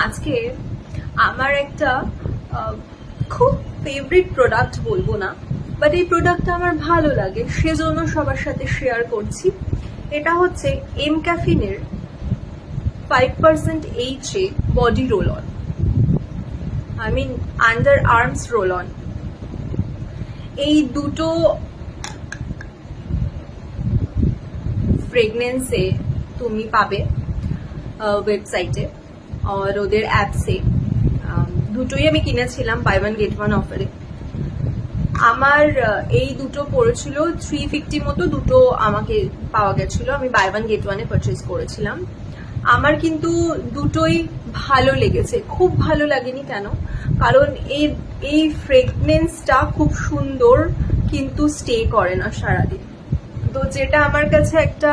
আজকে আমার একটা খুব ফেভারিট প্রোডাক্ট বলবো না, বাট এই প্রোডাক্টটা আমার ভালো লাগে, সেজন্য সবার সাথে শেয়ার করছি। এটা হচ্ছে এম ক্যাফিনের 5% HA body roll on, I mean under arms roll on. এই দুটো ফ্রেগনেন্সে তুমি পাবে ওয়েবসাইটে আর ওদের অ্যাপসে। দুটোই আমি কিনেছিলাম বাই ওয়ান গেট ওয়ান অফারে। আমার এই দুটো পড়েছিল 350 মতো, দুটো আমাকে পাওয়া গেছিল, আমি বাই ওয়ান গেট ওয়ানে পারচেজ করেছিলাম। আমার কিন্তু দুটোই ভালো লেগেছে। খুব ভালো লাগেনি কেন? কারণ এই ফ্রেগনেন্সটা খুব সুন্দর, কিন্তু স্টে করে না সারাদিন। তো যেটা আমার কাছে একটা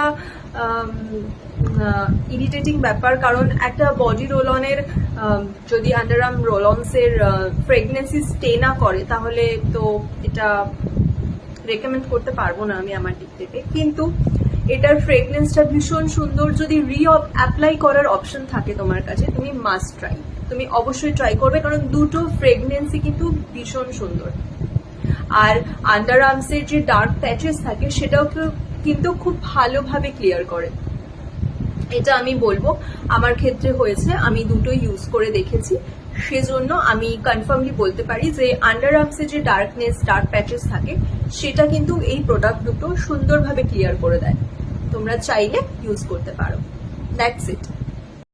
ইরিটেটিং ব্যাপার, কারণ একটা বডি রোল অনের যদি আন্ডার আর্ম রোল অনসের ফ্রেগনেন্সি স্টে না করে, তাহলে তো এটা রেকমেন্ড করতে পারবো না আমি আমার দিক থেকে। কিন্তু এটার ফ্রেগনেন্সটা ভীষণ সুন্দর। যদি অ্যাপ্লাই করার অপশন থাকে তোমার কাছে, তুমি মাস্ট ট্রাই, তুমি অবশ্যই ট্রাই করবে, কারণ দুটো ফ্রেগনেন্সি কিন্তু ভীষণ সুন্দর। আর আন্ডার আর্মসের যে ডার্ক প্যাচেস থাকে সেটাও কিন্তু খুব ভালোভাবে ক্লিয়ার করে। এটা আমি বলবো আমার ক্ষেত্রে হয়েছে, আমি দুটো ইউজ করে দেখেছি, সেজন্য আমি কনফার্মলি বলতে পারি যে আন্ডার আর্মসে যে ডার্ক প্যাচেস থাকে সেটা কিন্তু এই প্রোডাক্ট দুটো সুন্দরভাবে ক্লিয়ার করে দেয়। তোমরা চাইলে ইউজ করতে পারো। That's it.